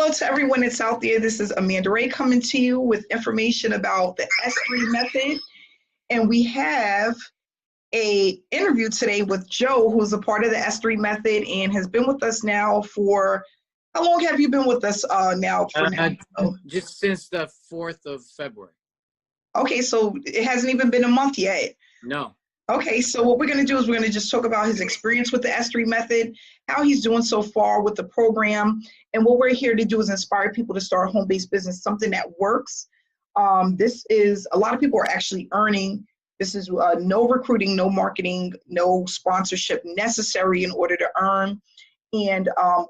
Hello to everyone that's out there. This is Amanda Wray coming to you with information about the S3 method. And we have a interview today with Joe, who's a part of the S3 method and has been with us now for, how long have you been with us now? Just since the 4th of February. Okay, so it hasn't even been a month yet. No. Okay, so what we're going to do is we're going to just talk about his experience with the S3 method, how he's doing so far with the program, and what we're here to do is inspire people to start a home-based business, something that works. This is, a lot of people are actually earning. This is no recruiting, no marketing, no sponsorship necessary in order to earn. And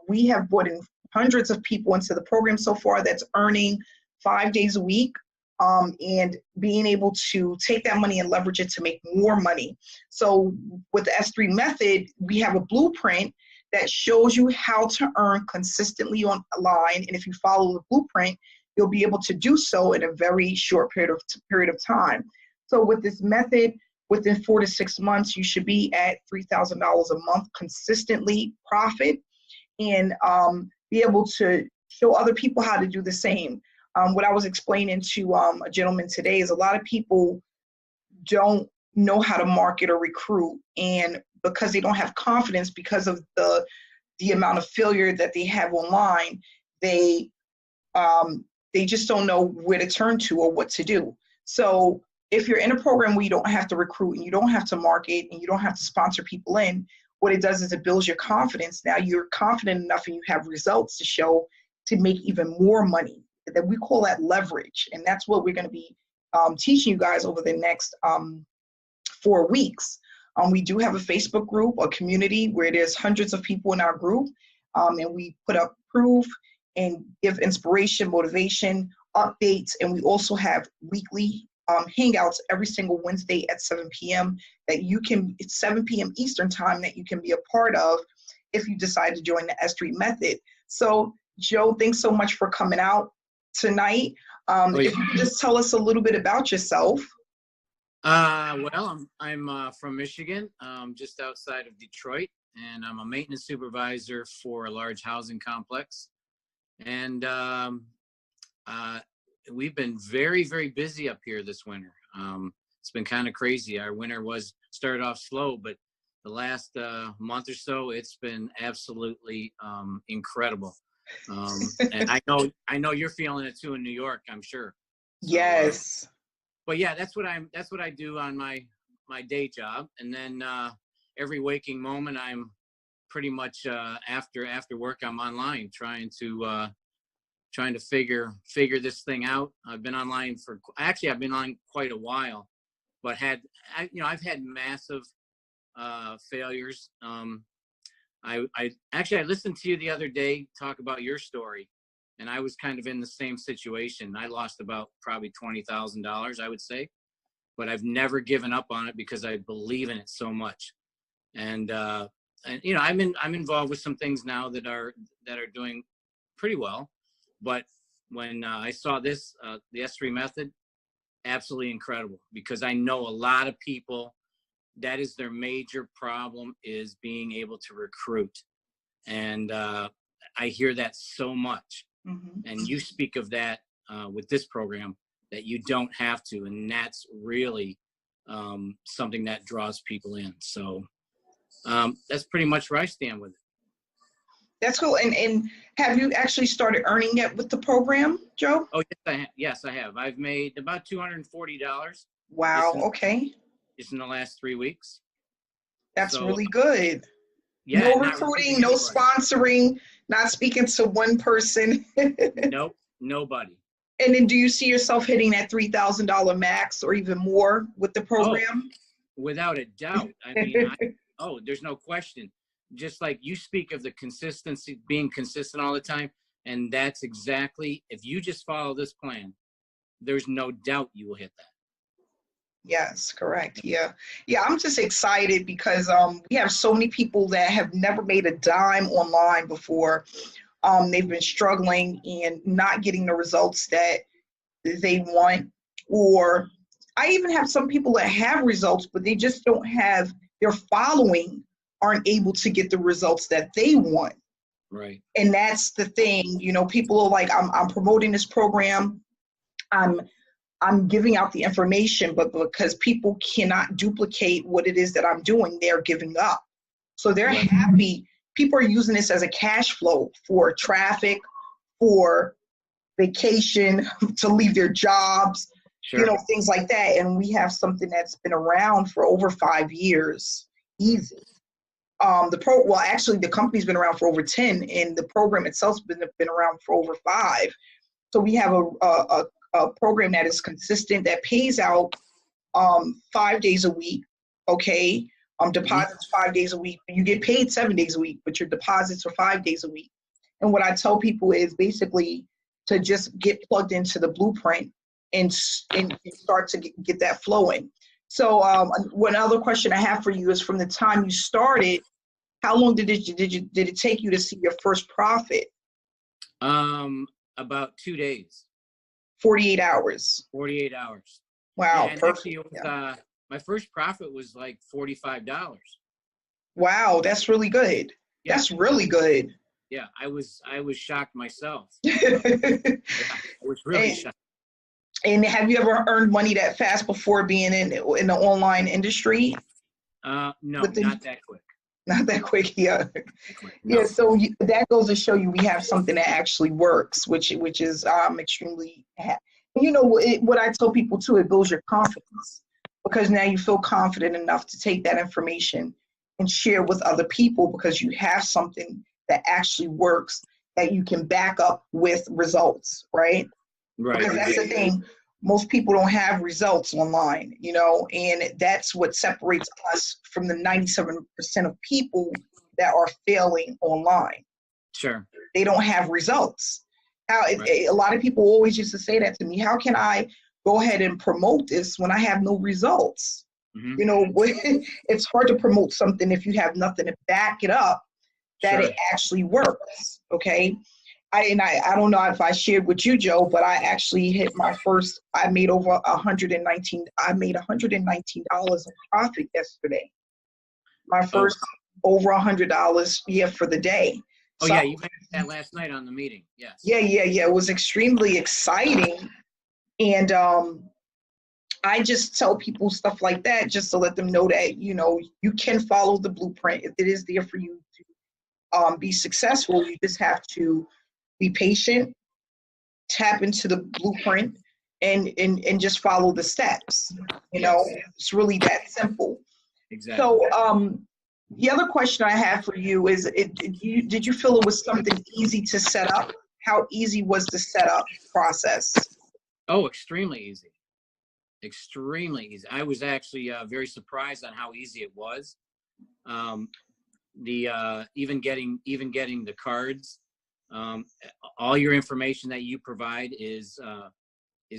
we have brought in hundreds of people into the program so far that's earning 5 days a week. And being able to take that money and leverage it to make more money. So with the S3 method, we have a blueprint that shows you how to earn consistently online. And if you follow the blueprint, you'll be able to do so in a very short period of time. So with this method, within 4 to 6 months, you should be at $3,000 a month consistently profit, and be able to show other people how to do the same. What I was explaining to a gentleman today is a lot of people don't know how to market or recruit, and because they don't have confidence because of the amount of failure that they have online, they just don't know where to turn to or what to do. So if you're in a program where you don't have to recruit and you don't have to market and you don't have to sponsor people in, what it does is it builds your confidence. Now you're confident enough and you have results to show to make even more money. That we call that leverage, and that's what we're going to be teaching you guys over the next 4 weeks. We do have a Facebook group, a community where there's hundreds of people in our group, and we put up proof and give inspiration, motivation, updates, and we also have weekly hangouts every single Wednesday at 7 p.m. that you can, it's 7 p.m. Eastern time, that you can be a part of if you decide to join the S3 method. So Joe, thanks so much for coming out tonight. If you could just tell us a little bit about yourself. Well, I'm from Michigan, just outside of Detroit, and I'm a maintenance supervisor for a large housing complex. And we've been very, very busy up here this winter. It's been kind of crazy. Our winter started off slow, but the last month or so, it's been absolutely incredible. And I know you're feeling it too in New York, I'm sure. So, yes. But yeah, that's what I do on my day job. And then every waking moment, I'm pretty much after work, I'm online trying to figure this thing out. I've been online I've been on quite a while, but I've had massive failures. I listened to you the other day talk about your story, and I was kind of in the same situation. I lost about probably $20,000, I would say, but I've never given up on it because I believe in it so much. And I'm involved with some things now that are doing pretty well. But when I saw this, the S3 method, absolutely incredible, because I know a lot of people, that is their major problem, is being able to recruit. And I hear that so much. Mm-hmm. And you speak of that with this program, that you don't have to. And that's really something that draws people in. So that's pretty much where I stand with it. That's cool. And have you actually started earning yet with the program, Joe? Oh, yes, I have. I've made about $240. Wow. Okay. Just in the last 3 weeks. That's really good. Yeah. No recruiting, no sponsoring, not speaking to one person. Nope, nobody. And then do you see yourself hitting that $3,000 max or even more with the program? Oh, without a doubt. I mean, there's no question. Just like you speak of the consistency, being consistent all the time. And that's exactly, if you just follow this plan, there's no doubt you will hit that. Yes, correct. Yeah. I'm just excited because we have so many people that have never made a dime online before. They've been struggling and not getting the results that they want. Or I even have some people that have results, but they just don't have, their following aren't able to get the results that they want. Right. And that's the thing, you know, people are like, I'm promoting this program. I'm giving out the information, but because people cannot duplicate what it is that I'm doing, they're giving up. So they're Right. happy. People are using this as a cash flow for traffic, for vacation, to leave their jobs, Sure. you know, things like that. And we have something that's been around for over 5 years, easy. Actually, the company's been around for over 10, and the program itself's been around for over 5. So we have a program that is consistent, that pays out 5 days a week, okay? Deposits 5 days a week. You get paid 7 days a week, but your deposits are 5 days a week. And what I tell people is basically to just get plugged into the blueprint and start to get that flowing. So one other question I have for you is, from the time you started, how long did it take you to see your first profit? About 2 days. 48 hours. 48 hours. Wow, yeah, and perfect. actually it was, my first profit was like $45. Wow, that's really good. Yeah. That's really good. Yeah, I was shocked myself. Yeah, I was really shocked. And have you ever earned money that fast before being in the online industry? No, not that quick. Not that quick, yeah. No. Yeah, so that goes to show you we have something that actually works, which is extremely happy. You know, what I tell people too, it builds your confidence, because now you feel confident enough to take that information and share with other people, because you have something that actually works, that you can back up with results, right? Right. Because that's the thing. Most people don't have results online, you know, and that's what separates us from the 97% of people that are failing online. Sure. They don't have results. A lot of people always used to say that to me. How can I go ahead and promote this when I have no results? Mm-hmm. You know, it's hard to promote something if you have nothing to back it up that it actually works. Okay. I don't know if I shared with you, Joe, but I actually hit my first, I made over $119 of profit yesterday. My first over $100 for the day. Oh, so, yeah, you mentioned that last night on the meeting. Yes. Yeah. It was extremely exciting. And I just tell people stuff like that just to let them know that, you know, you can follow the blueprint. If it is there for you to be successful, you just have to be patient, tap into the blueprint, and just follow the steps. You know, it's really that simple. Exactly. So the other question I have for you is, did you feel it was something easy to set up? How easy was the setup process? Oh, extremely easy. Extremely easy. I was actually very surprised on how easy it was. Even getting the cards. All your information that you provide is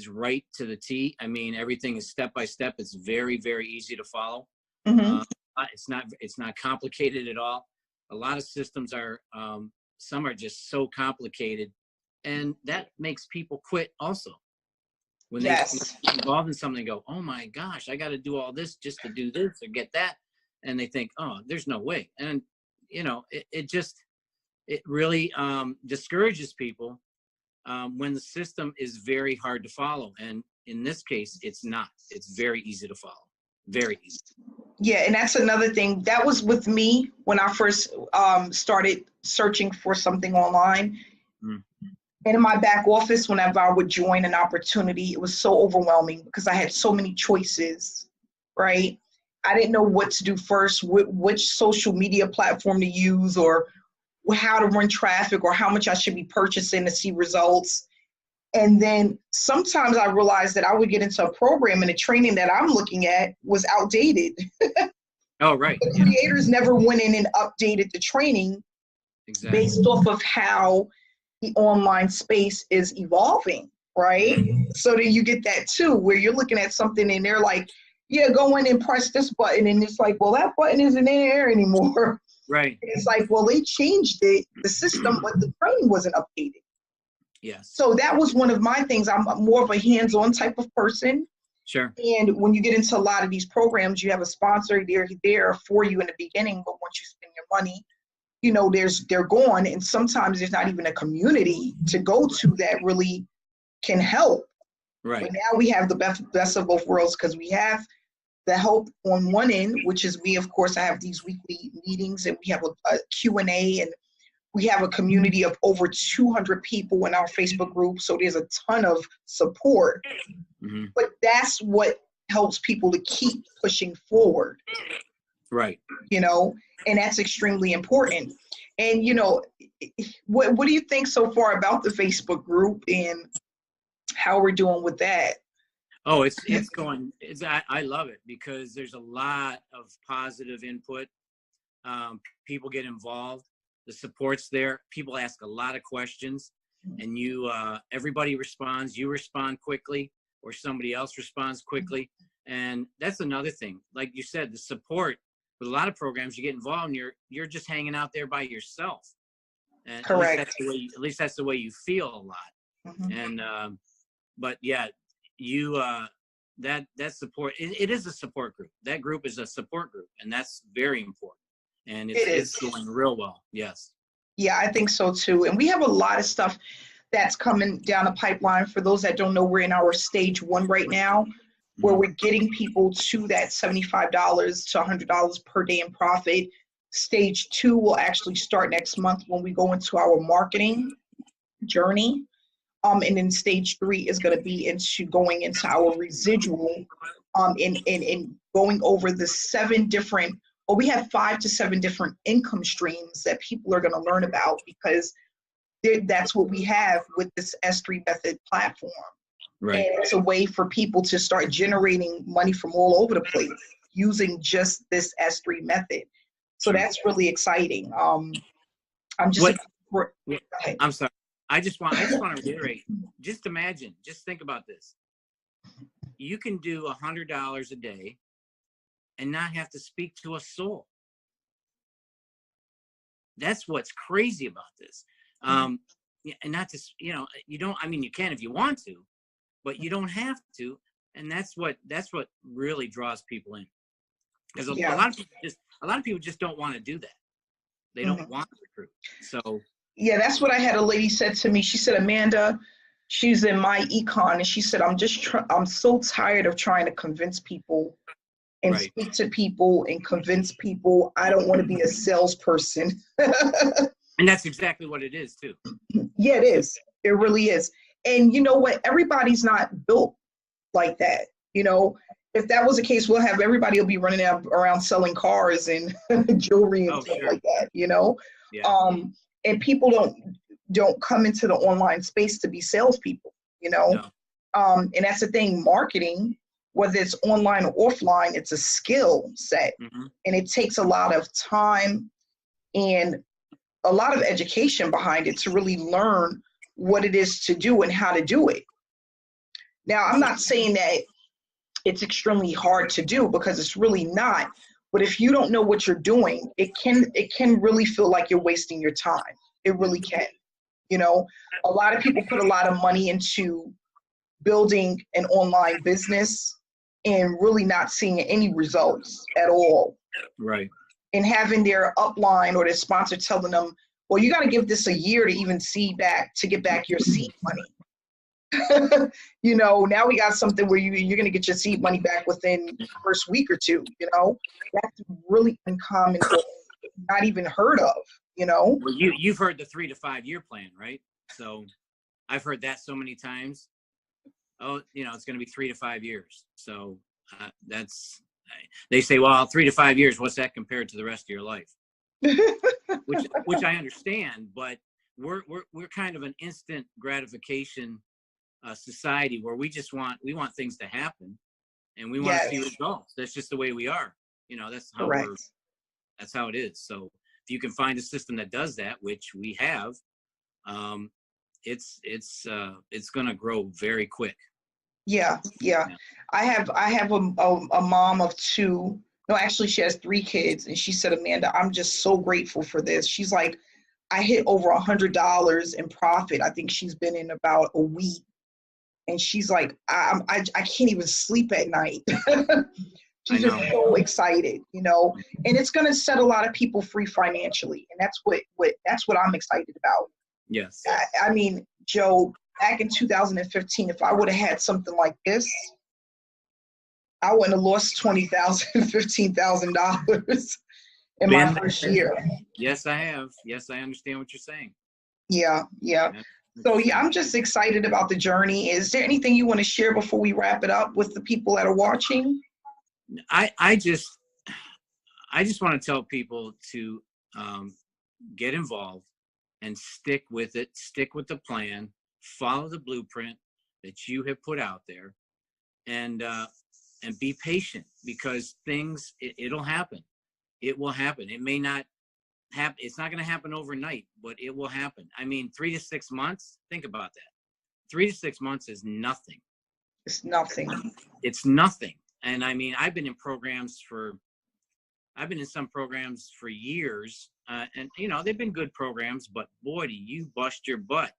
right to the T. I mean, everything is step by step. It's very, very easy to follow. Mm-hmm. It's not complicated at all. A lot of systems are, some are just so complicated, and that makes people quit also. When they get involved in something, they go, oh my gosh, I got to do all this just to do this or get that. And they think, oh, there's no way. And, you know, it really discourages people when the system is very hard to follow. And in this case, it's not. It's very easy to follow. Very easy. Yeah, and that's another thing. That was with me when I first started searching for something online. Mm. And in my back office, whenever I would join an opportunity, it was so overwhelming because I had so many choices, right? I didn't know what to do first, which social media platform to use, or how to run traffic, or how much I should be purchasing to see results. And then sometimes I realized that I would get into a program and the training that I'm looking at was outdated. Oh, right. The creators never went in and updated the training based off of how the online space is evolving, right? Mm-hmm. So then you get that too, where you're looking at something and they're like, yeah, go in and press this button. And it's like, well, that button isn't in there anymore. Right. It's like, well, they changed it, the system, but the training wasn't updated. Yes. So that was one of my things. I'm more of a hands-on type of person. Sure. And when you get into a lot of these programs, you have a sponsor there for you in the beginning, but once you spend your money, you know, they're gone, and sometimes there's not even a community to go to that really can help. Right. But now we have the best of both worlds, because we have the help on one end, which is me. Of course, I have these weekly meetings, and we have a Q&A, and we have a community of over 200 people in our Facebook group. So there's a ton of support. Mm-hmm. But that's what helps people to keep pushing forward. Right. You know, and that's extremely important. And, you know, what do you think so far about the Facebook group and how we're doing with that? Oh, it's going, I love it, because there's a lot of positive input. People get involved. The support's there. People ask a lot of questions, and everybody responds. You respond quickly, or somebody else responds quickly. And that's another thing. Like you said, the support with a lot of programs, you get involved and you're just hanging out there by yourself. And correct. At least that's the way you feel a lot. Mm-hmm. And but yeah, that support, it is a support group. That group is a support group, and that's very important. And it's going real well. Yes. Yeah, I think so too. And we have a lot of stuff that's coming down the pipeline. For those that don't know, we're in our stage 1 right now, where we're getting people to that $75 to $100 per day in profit. Stage 2 will actually start next month when we go into our marketing journey. And then stage 3 is going to be going into our residual, and going over the 7 different, or we have 5 to 7 different income streams that people are going to learn about, because that's what we have with this S3 method platform. Right. And it's a way for people to start generating money from all over the place using just this S3 method. So that's really exciting. I'm sorry. I just want to reiterate. Just imagine. Just think about this. You can do $100 a day and not have to speak to a soul. That's what's crazy about this. And not to, you don't. I mean, you can if you want to, but you don't have to. And that's what really draws people in, because a lot of people just don't want to do that. They don't want to recruit. So. Yeah, that's what I had a lady said to me. She said, Amanda, she's in my econ, and she said, I'm so tired of trying to convince people and speak to people and convince people. I don't want to be a salesperson. And that's exactly what it is too. Yeah, it is. It really is. And you know what? Everybody's not built like that. You know, if that was the case, everybody will be running around selling cars and jewelry and stuff like that, you know? Yeah. And people don't come into the online space to be salespeople, you know? No. And that's the thing, marketing, whether it's online or offline, it's a skill set. And it takes a lot of time and a lot of education behind it to really learn what it is to do and how to do it. Now, I'm not saying that it's extremely hard to do, because it's really not. But if you don't know what you're doing, it can really feel like you're wasting your time. It really can. You know, a lot of people put a lot of money into building an online business and really not seeing any results at all. Right. And having their upline or their sponsor telling them, well, you got to give this a year to even get back your seed money. You know, now we got something where you're going to get your seed money back within the first week or two, you know. That's really uncommon, not even heard of, you know. Well, you've heard the 3 to 5 year plan, right? So I've heard that so many times. Oh, it's going to be 3 to 5 years. So they say, well, 3 to 5 years, what's that compared to the rest of your life? which I understand, but we're kind of an instant gratification society, where we want things to happen, and we want to see results. That's just the way we are. That's how that's how it is. So if you can find a system that does that, which we have, it's going to grow very quick. Yeah. I have a mom of 2. No, actually, she has 3 kids, and she said, Amanda, I'm just so grateful for this. She's like, I hit over $100 in profit. I think she's been in about a week. And she's like, I can't even sleep at night. She's just so excited, you know, and it's going to set a lot of people free financially. And that's what I'm excited about. Yes. I mean, Joe, back in 2015, if I would have had something like this, I wouldn't have lost $20,000, $15,000 in my first year. Yes, I have. Yes, I understand what you're saying. Yeah. So yeah, I'm just excited about the journey. Is there anything you want to share before we wrap it up with the people that are watching? I just want to tell people to get involved and stick with it, stick with the plan, follow the blueprint that you have put out there, and be patient, because things, it'll happen. It will happen. It may not happen. It's not going to happen overnight, but it will happen. I mean, 3 to 6 months, think about that. 3 to 6 months is nothing. It's nothing. It's nothing. And I mean, I've been in some programs for years, and you know, they've been good programs, but boy, do you bust your butt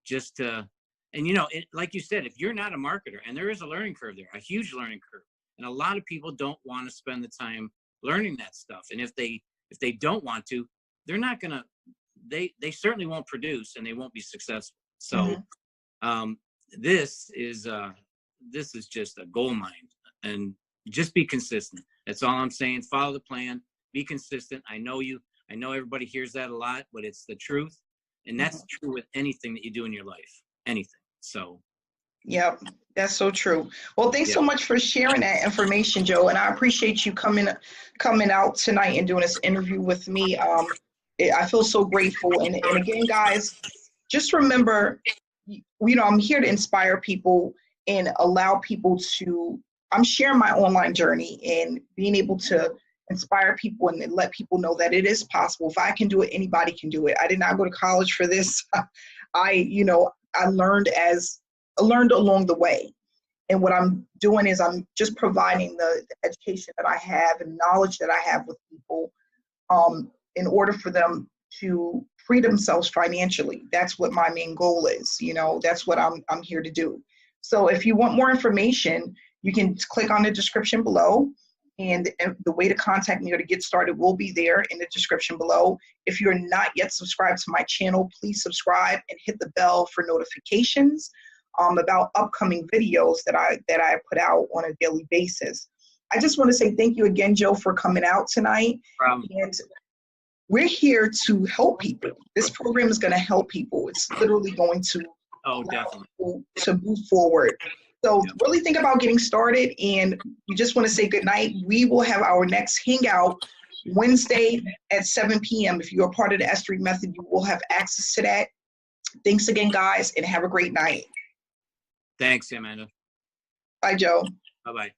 just to, and you know, like you said, if you're not a marketer, and there is a learning curve there, a huge learning curve, and a lot of people don't want to spend the time learning that stuff. And if they don't want to, they're not gonna, they certainly won't produce, and they won't be successful. So this is just a gold mine. And just be consistent. That's all I'm saying. Follow the plan. Be consistent. I know everybody hears that a lot, but it's the truth. And that's true with anything that you do in your life. Anything. So. Yep, that's so true. Well, thanks so much for sharing that information, Joe. And I appreciate you coming out tonight and doing this interview with me. I feel so grateful. And again, guys, just remember, you know, I'm here to inspire people and allow people to, I'm sharing my online journey and being able to inspire people and let people know that it is possible. If I can do it, anybody can do it. I did not go to college for this. I learned along the way. And what I'm doing is I'm just providing the education that I have and knowledge that I have with people in order for them to free themselves financially. That's what my main goal is. You know, that's what I'm here to do. So if you want more information, you can click on the description below, and the way to contact me or to get started will be there in the description below. If you're not yet subscribed to my channel, please subscribe and hit the bell for notifications about upcoming videos that I put out on a daily basis. I just want to say thank you again, Joe, for coming out tonight. And we're here to help people. This program is going to help people. It's literally going to definitely to move forward. So really think about getting started, and we just want to say good night. We will have our next hangout Wednesday at 7 p.m. If you're a part of the S3 method, you will have access to that. Thanks again, guys, and have a great night. Thanks, Amanda. Bye, Joe. Bye-bye.